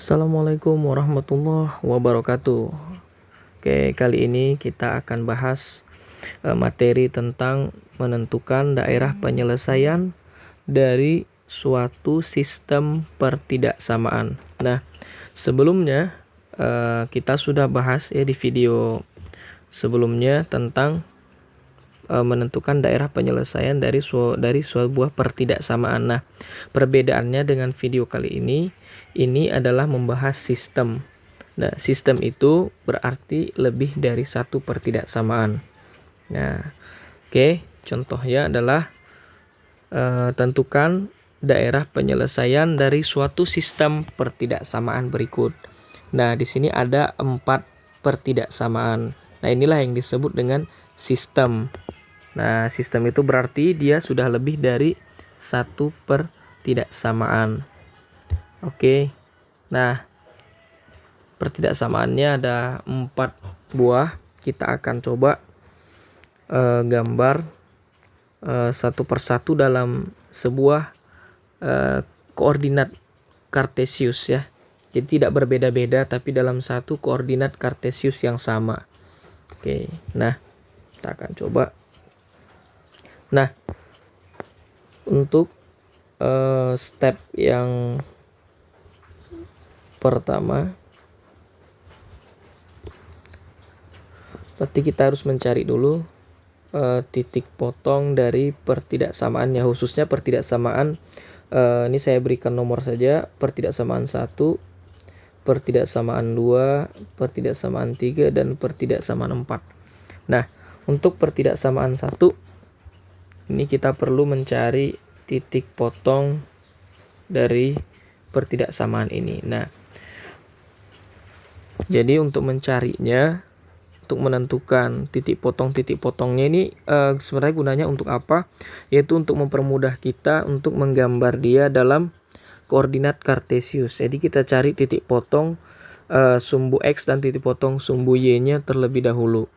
Assalamualaikum warahmatullahi wabarakatuh. Oke, kali ini kita akan bahas materi tentang menentukan daerah penyelesaian dari suatu sistem pertidaksamaan. Nah, sebelumnya kita sudah bahas ya di video sebelumnya tentang menentukan daerah penyelesaian dari sebuah pertidaksamaan. Nah, perbedaannya dengan video kali ini adalah membahas sistem. Nah, sistem itu berarti lebih dari satu pertidaksamaan. Nah, oke, contohnya adalah tentukan daerah penyelesaian dari suatu sistem pertidaksamaan berikut. Nah, di sini ada 4 pertidaksamaan. Nah, inilah yang disebut dengan sistem. Nah, sistem itu berarti dia sudah lebih dari satu pertidaksamaan. Oke. Nah, pertidaksamaannya ada 4 buah. Kita akan coba gambar satu persatu dalam sebuah koordinat kartesius ya. Jadi tidak berbeda-beda tapi dalam satu koordinat kartesius yang sama. Oke. Nah, kita akan coba. Nah, untuk step yang pertama, berarti kita harus mencari dulu titik potong dari pertidaksamaannya, khususnya pertidaksamaan ini saya berikan nomor saja, pertidaksamaan 1, pertidaksamaan 2, pertidaksamaan 3, dan pertidaksamaan 4. Nah, untuk pertidaksamaan 1 ini kita perlu mencari titik potong dari pertidaksamaan ini. Nah, jadi untuk mencarinya, untuk menentukan titik potongnya ini sebenarnya gunanya untuk apa? Yaitu untuk mempermudah kita untuk menggambar dia dalam koordinat kartesius. Jadi kita cari titik potong sumbu X dan titik potong sumbu Y-nya terlebih dahulu.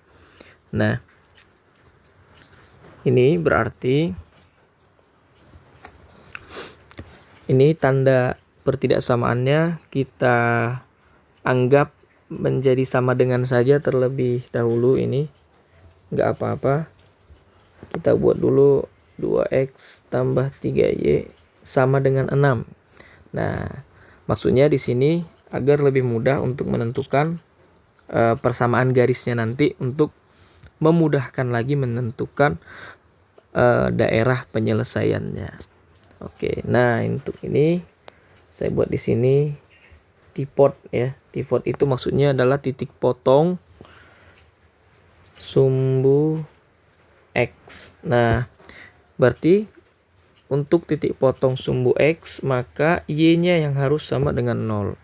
Nah, ini berarti ini tanda pertidaksamaannya kita anggap menjadi sama dengan saja terlebih dahulu. Ini nggak apa-apa, kita buat dulu 2x tambah 3y sama dengan 6. Nah, maksudnya di sini agar lebih mudah untuk menentukan persamaan garisnya nanti, untuk memudahkan lagi menentukan daerah penyelesaiannya. Oke, nah untuk ini saya buat di sini tipot ya. Tipot itu maksudnya adalah titik potong sumbu X. Nah, berarti untuk titik potong sumbu X maka Y-nya yang harus sama dengan 0.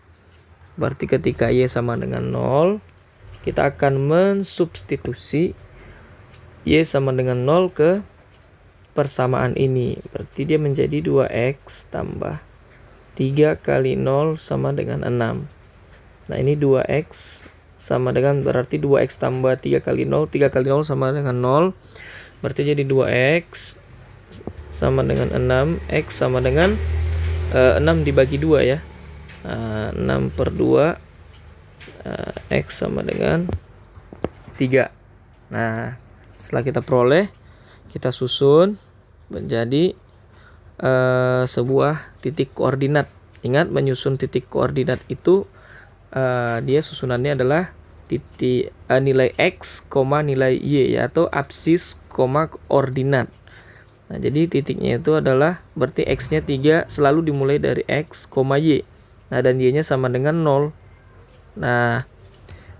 Berarti ketika Y sama dengan 0, kita akan mensubstitusi Y sama dengan 0 ke persamaan ini. Berarti dia menjadi 2x tambah 3 kali 0 sama dengan 6. Nah, ini 2x sama dengan, berarti 2x tambah 3 kali 0. 3 kali 0 sama dengan 0. Berarti jadi 2x sama dengan 6. X sama dengan 6 dibagi 2 ya. 6 per 2. X sama dengan 3. Nah, setelah kita peroleh, kita susun menjadi sebuah titik koordinat. Ingat, menyusun titik koordinat itu dia susunannya adalah titik nilai x, nilai y ya, atau absis, ordinat. Nah, jadi titiknya itu adalah berarti x-nya 3 selalu dimulai dari x, y. Nah, dan y-nya sama dengan 0. Nah,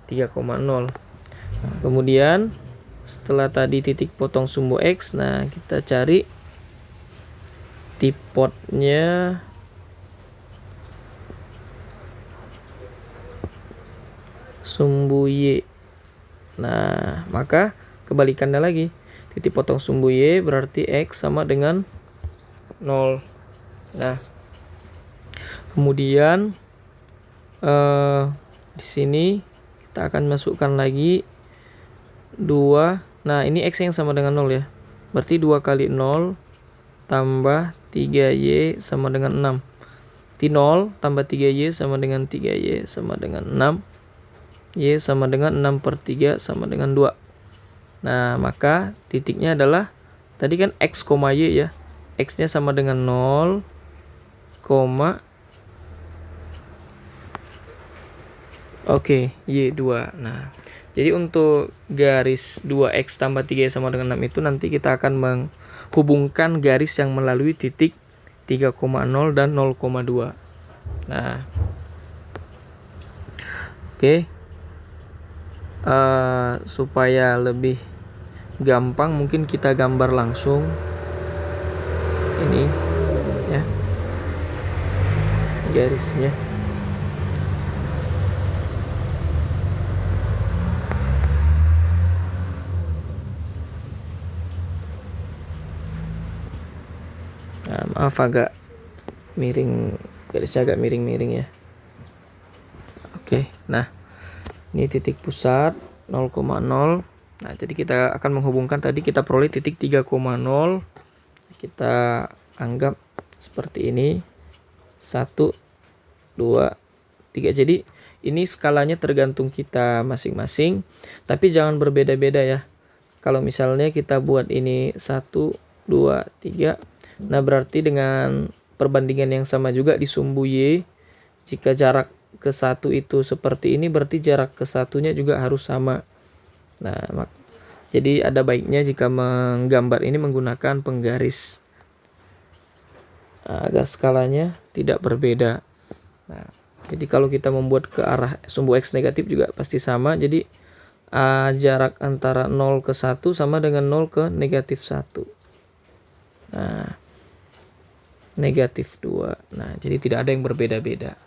3,0. Kemudian setelah tadi titik potong sumbu X, nah kita cari tipotnya sumbu Y. Nah, maka kebalikannya lagi. Titik potong sumbu Y berarti X sama dengan 0. Nah, kemudian di sini kita akan masukkan lagi 2. Nah, ini X yang sama dengan 0 ya. Berarti 2 kali 0 tambah 3Y sama dengan 6. Berarti 0 tambah 3Y sama dengan 3Y sama dengan 6. Y sama dengan 6 per 3 sama dengan 2. Nah, maka titiknya adalah, tadi kan X, Y ya. X-nya sama dengan 0, oke, Y2. Nah, jadi untuk garis 2X tambah 3Y sama dengan 6 itu nanti kita akan menghubungkan garis yang melalui titik 3,0 dan 0,2. Nah, oke. Supaya lebih gampang mungkin kita gambar langsung ini ya, garisnya. Nah, maaf agak miring, garisnya agak miring-miring ya. Oke, nah ini titik pusat 0,0. Nah, jadi kita akan menghubungkan, tadi kita peroleh titik 3,0. Kita anggap seperti ini. 1, 2, 3. Jadi ini skalanya tergantung kita masing-masing, tapi jangan berbeda-beda ya. Kalau misalnya kita buat ini 1, 2, 3. Nah, berarti dengan perbandingan yang sama juga di sumbu Y. Jika jarak ke 1 itu seperti ini, berarti jarak ke satunya juga harus sama. Nah, jadi ada baiknya jika menggambar ini menggunakan penggaris agar skalanya tidak berbeda. Nah, jadi kalau kita membuat ke arah sumbu X negatif juga pasti sama. Jadi jarak antara 0 ke 1 sama dengan 0 ke negatif 1. Nah, negatif 2. Nah, jadi tidak ada yang berbeda-beda.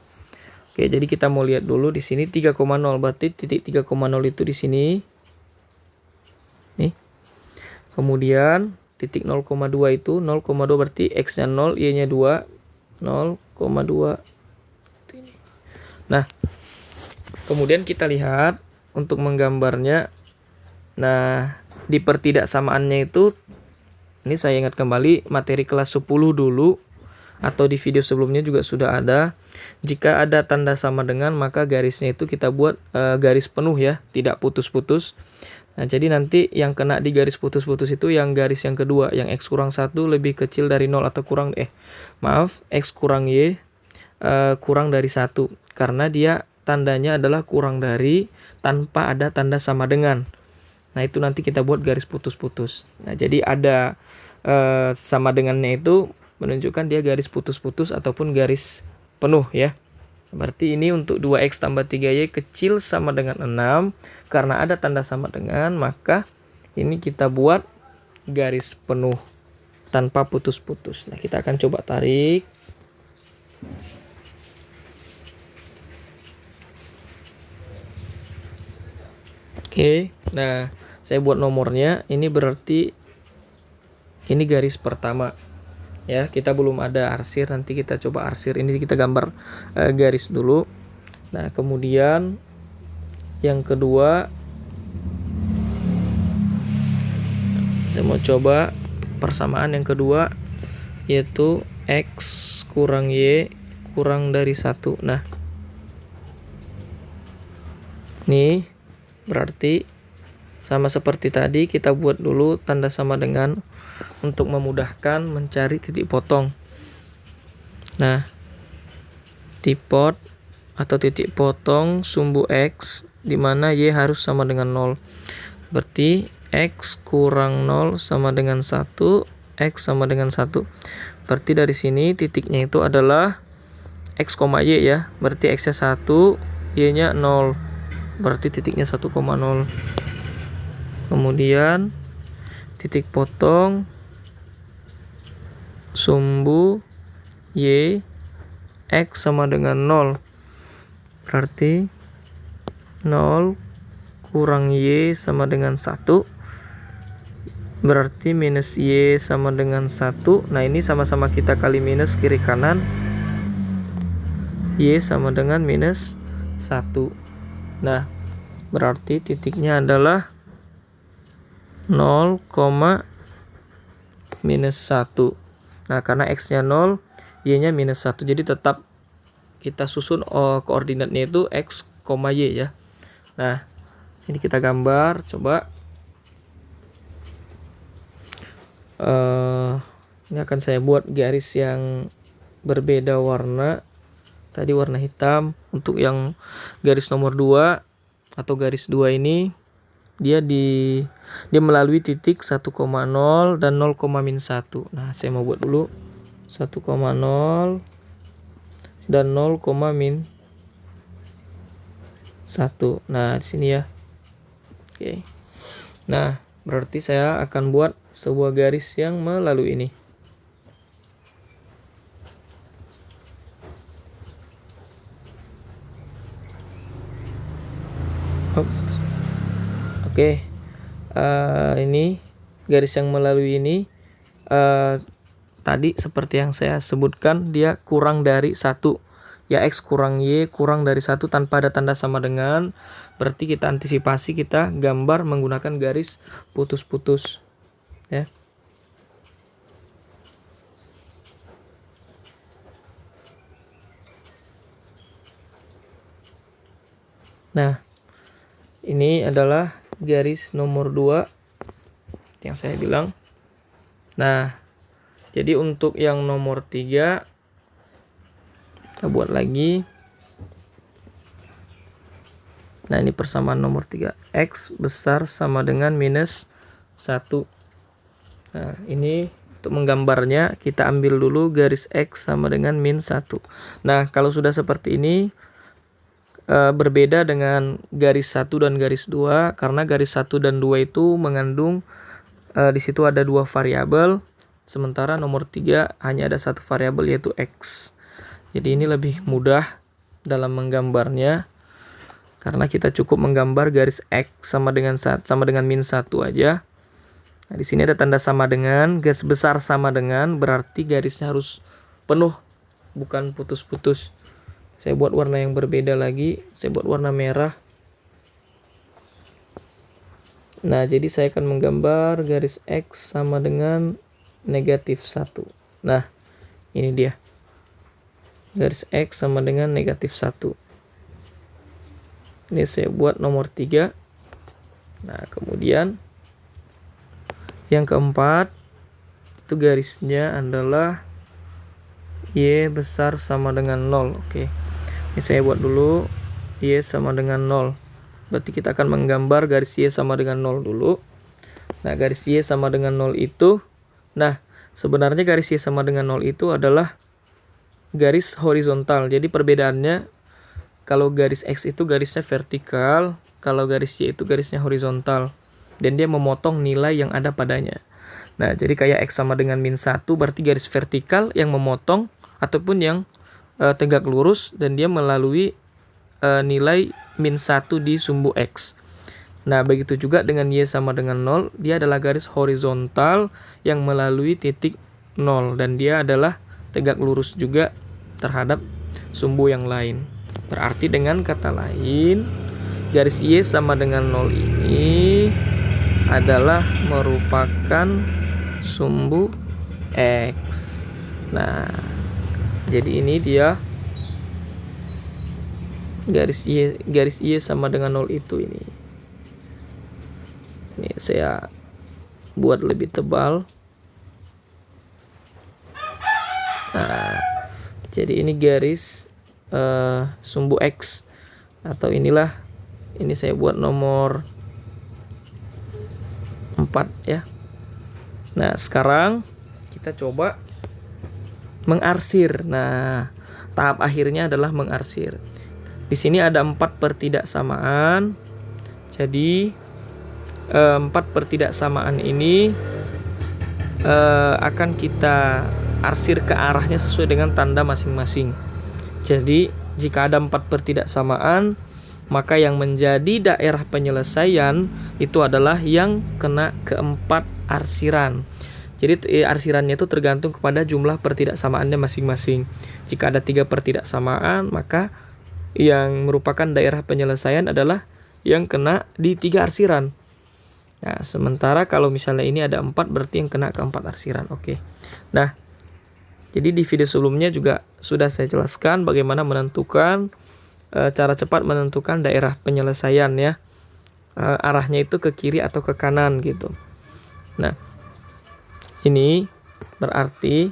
Oke, jadi kita mau lihat dulu di sini 3,0, berarti titik 3,0 itu di sini. Nih. Kemudian titik 0,2 itu 0,2 berarti X-nya 0, Y-nya 2, 0,2. Nah, kemudian kita lihat untuk menggambarnya. Nah, di pertidaksamaannya itu, ini saya ingat kembali materi kelas 10 dulu, atau di video sebelumnya juga sudah ada. Jika ada tanda sama dengan, maka garisnya itu kita buat garis penuh ya, tidak putus-putus. Nah, jadi nanti yang kena di garis putus-putus itu yang garis yang kedua, yang X kurang 1 lebih kecil dari 0 atau kurang, X kurang Y kurang dari 1. Karena dia tandanya adalah kurang dari tanpa ada tanda sama dengan. Nah, itu nanti kita buat garis putus-putus. Nah, jadi ada sama dengannya itu menunjukkan dia garis putus-putus ataupun garis penuh ya. Berarti ini untuk 2X tambah 3Y kecil sama dengan 6. Karena ada tanda sama dengan, maka ini kita buat garis penuh tanpa putus-putus. Nah, kita akan coba tarik. Oke, nah saya buat nomornya. Ini berarti ini garis pertama. Ya, kita belum ada arsir, nanti kita coba arsir. Ini kita gambar garis dulu. Nah, kemudian yang kedua, saya mau coba persamaan yang kedua, yaitu X kurang Y kurang dari 1. Nah, ini berarti sama seperti tadi, kita buat dulu tanda sama dengan untuk memudahkan mencari titik potong. Nah, tipot atau titik potong sumbu X di mana Y harus sama dengan 0. Berarti X kurang 0 sama dengan 1, X sama dengan 1. Berarti dari sini titiknya itu adalah X, Y ya. Berarti X-nya 1, Y-nya 0. Berarti titiknya 1,0. Kemudian titik potong sumbu Y X sama dengan 0. Berarti 0 kurang Y sama dengan 1. Berarti minus Y sama dengan 1. Nah, ini sama-sama kita kali minus kiri kanan. Y sama dengan minus 1. Nah, berarti titiknya adalah 0, minus 1. Nah, karena X-nya 0, Y-nya minus 1. Jadi tetap kita susun koordinatnya itu X, Y ya. Nah, sini kita gambar, coba. Ini akan saya buat garis yang berbeda warna. Tadi warna hitam. Untuk yang garis nomor 2 atau garis 2 ini dia melalui titik 1,0 dan 0,-1. Nah, saya mau buat dulu 1,0 dan 0,-1. Nah, di sini ya. Oke. Nah, berarti saya akan buat sebuah garis yang melalui ini. Oke. Ini garis yang melalui ini tadi seperti yang saya sebutkan, dia kurang dari 1. Ya, X kurang Y kurang dari 1 tanpa ada tanda sama dengan. Berarti kita antisipasi, kita gambar menggunakan garis putus-putus ya. Nah, ini adalah garis nomor 2 yang saya bilang. Nah, jadi untuk yang nomor 3 kita buat lagi. Nah, ini persamaan nomor 3. X besar sama dengan -1. Nah, ini untuk menggambarnya kita ambil dulu garis X sama dengan -1. Nah, kalau sudah seperti ini berbeda dengan garis 1 dan garis 2, karena garis 1 dan 2 itu mengandung di situ ada 2 variabel, sementara nomor 3 hanya ada 1 variabel yaitu X. Jadi ini lebih mudah dalam menggambarnya, karena kita cukup menggambar garis X sama dengan -1 aja. Nah, di sini ada tanda sama dengan, garis besar sama dengan, berarti garisnya harus penuh, bukan putus-putus. Saya buat warna yang berbeda lagi, saya buat warna merah. Nah, jadi saya akan menggambar garis X sama dengan -1. Nah, ini dia. Garis X sama dengan -1. Ini saya buat nomor 3. Nah, kemudian yang keempat itu garisnya adalah Y besar sama dengan 0. Oke. Ini saya buat dulu Y sama dengan 0. Berarti kita akan menggambar garis Y sama dengan 0 dulu. Nah, garis Y sama dengan 0 itu, nah, sebenarnya garis Y sama dengan 0 itu adalah garis horizontal. Jadi perbedaannya, kalau garis X itu garisnya vertikal, kalau garis Y itu garisnya horizontal. Dan dia memotong nilai yang ada padanya. Nah, jadi kayak X sama dengan -1 berarti garis vertikal yang memotong ataupun yang tegak lurus, dan dia melalui nilai -1 di sumbu X. Nah, begitu juga dengan Y sama dengan 0, dia adalah garis horizontal yang melalui titik 0, dan dia adalah tegak lurus juga terhadap sumbu yang lain. Berarti dengan kata lain, garis Y sama dengan 0 ini adalah merupakan sumbu X. Nah, jadi ini dia garis Y sama dengan 0 itu ini. Ini saya buat lebih tebal. Nah, jadi ini garis sumbu X, atau inilah, ini saya buat nomor 4 ya. Nah, sekarang kita coba mengarsir. Nah, tahap akhirnya adalah mengarsir. Di sini ada 4 pertidaksamaan. Jadi 4 pertidaksamaan ini akan kita arsir ke arahnya sesuai dengan tanda masing-masing. Jadi jika ada 4 pertidaksamaan, maka yang menjadi daerah penyelesaian itu adalah yang kena keempat arsiran. Jadi arsirannya itu tergantung kepada jumlah pertidaksamaannya masing-masing. Jika ada 3 pertidaksamaan, maka yang merupakan daerah penyelesaian adalah yang kena di 3 arsiran. Nah, sementara kalau misalnya ini ada 4, berarti yang kena keempat arsiran. Oke. Nah, Jadi di video sebelumnya juga sudah saya jelaskan bagaimana menentukan cara cepat menentukan daerah penyelesaian ya. Arahnya itu ke kiri atau ke kanan gitu. Nah, ini berarti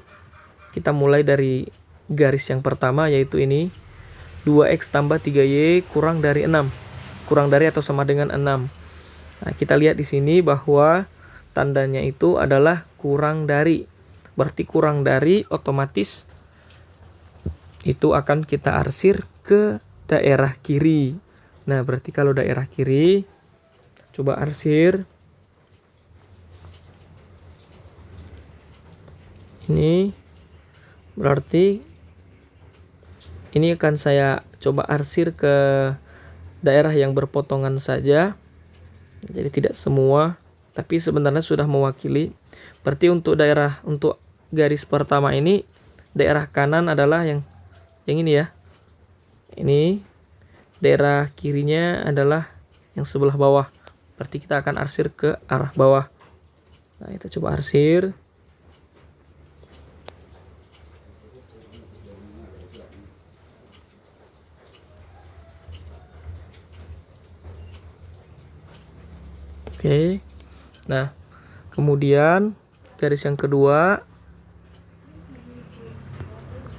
kita mulai dari garis yang pertama, yaitu ini 2x tambah 3y kurang dari 6. Kurang dari atau sama dengan 6. Nah, kita lihat di sini bahwa tandanya itu adalah kurang dari. Berarti kurang dari otomatis itu akan kita arsir ke daerah kiri. Nah, berarti kalau daerah kiri, coba arsir. Ini berarti ini akan saya coba arsir ke daerah yang berpotongan saja. Jadi tidak semua, tapi sebenarnya sudah mewakili. Berarti untuk garis pertama ini, daerah kanan adalah yang ini ya. Ini daerah kirinya adalah yang sebelah bawah. Berarti kita akan arsir ke arah bawah. Nah, kita coba arsir. Oke. Nah, kemudian garis yang kedua,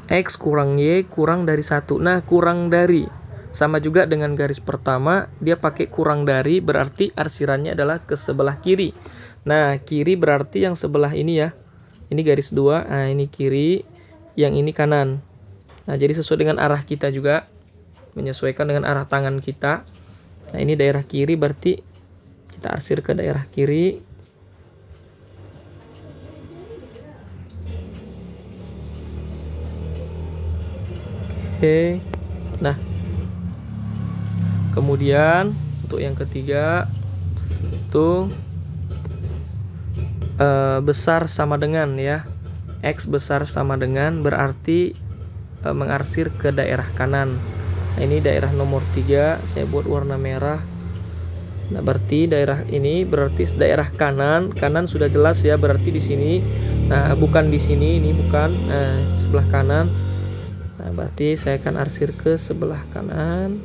X kurang Y kurang dari 1. Nah, kurang dari sama juga dengan garis pertama, dia pakai kurang dari, berarti arsirannya adalah ke sebelah kiri. Nah, kiri berarti yang sebelah ini ya. Ini garis 2, nah ini kiri, yang ini kanan. Nah, jadi sesuai dengan arah kita juga, menyesuaikan dengan arah tangan kita. Nah, ini daerah kiri, berarti kita arsir ke daerah kiri. Oke. Nah, kemudian untuk yang ketiga itu besar sama dengan ya. X besar sama dengan berarti mengarsir ke daerah kanan. Nah, ini daerah nomor 3, saya buat warna merah. Nah, berarti daerah ini berarti daerah kanan. Kanan sudah jelas ya, berarti di sini. Nah, bukan di sini, ini bukan. Nah, sebelah kanan. Nah, berarti saya akan arsir ke sebelah kanan.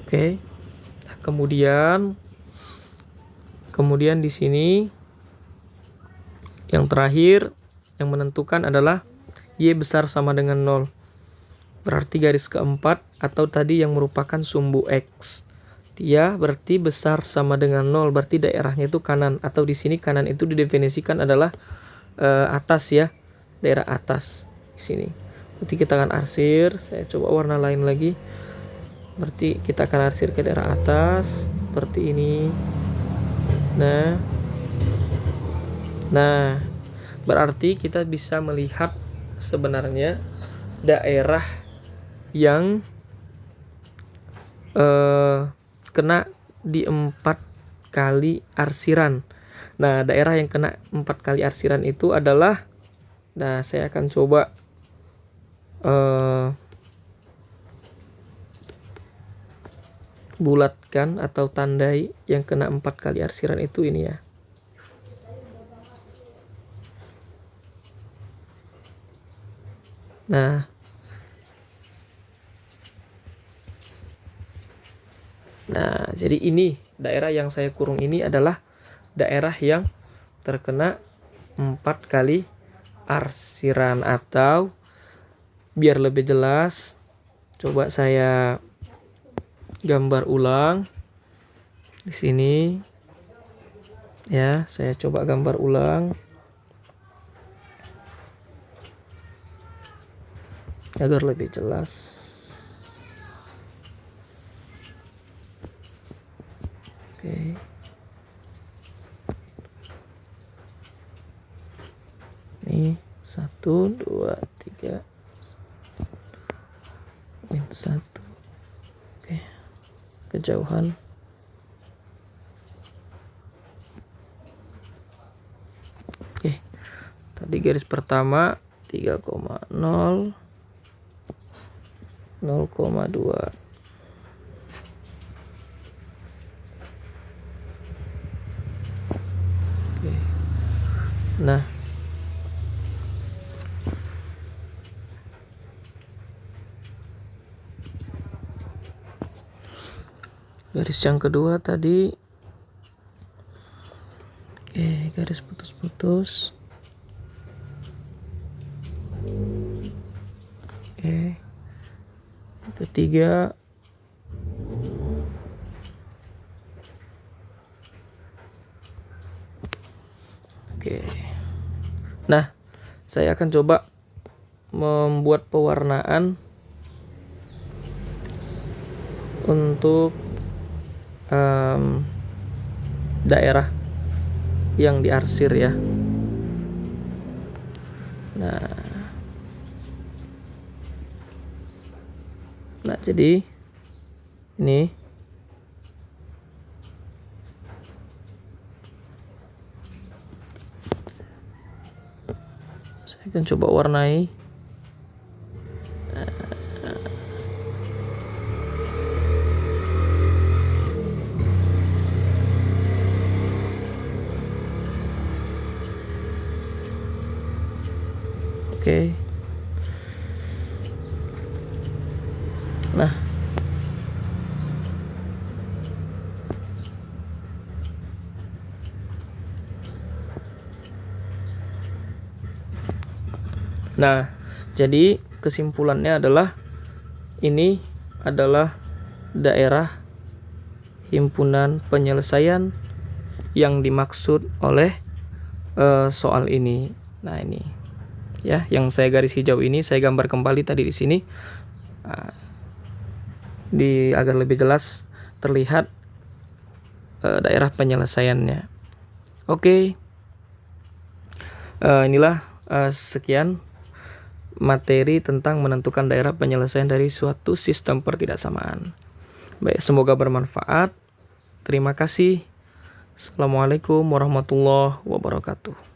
Oke. Nah, kemudian di sini yang terakhir yang menentukan adalah Y besar sama dengan 0. Berarti garis keempat atau tadi yang merupakan sumbu X. Dia berarti besar sama dengan 0, berarti daerahnya itu kanan, atau di sini kanan itu didefinisikan adalah atas ya. Daerah atas di sini. Berarti kita akan arsir, saya coba warna lain lagi. Berarti kita akan arsir ke daerah atas seperti ini. Nah, berarti kita bisa melihat sebenarnya daerah yang kena di 4 kali arsiran. Nah, daerah yang kena 4 kali arsiran itu adalah, nah saya akan coba bulatkan atau tandai yang kena 4 kali arsiran itu ini ya. Nah, jadi ini daerah yang saya kurung ini adalah daerah yang terkena 4 kali arsiran, atau biar lebih jelas coba saya gambar ulang di sini ya. Saya coba gambar ulang agar lebih jelas. Oke. Ini 1, 2, 3 min 1. Oke. Kejauhan. Oke. Tadi garis pertama 3,0 0,2. Nah, Garis yang kedua tadi, oke, garis putus-putus. Oke, ketiga, oke. Nah, saya akan coba membuat pewarnaan untuk daerah yang diarsir ya. Nah, jadi ini saya akan coba warnai. Oke. Nah, jadi kesimpulannya adalah ini adalah daerah himpunan penyelesaian yang dimaksud oleh soal ini. Nah, ini ya, yang saya garis hijau ini saya gambar kembali tadi di sini, agar lebih jelas terlihat daerah penyelesaiannya. Oke, inilah sekian materi tentang menentukan daerah penyelesaian dari suatu sistem pertidaksamaan. Baik, semoga bermanfaat. Terima kasih. Assalamualaikum warahmatullahi wabarakatuh.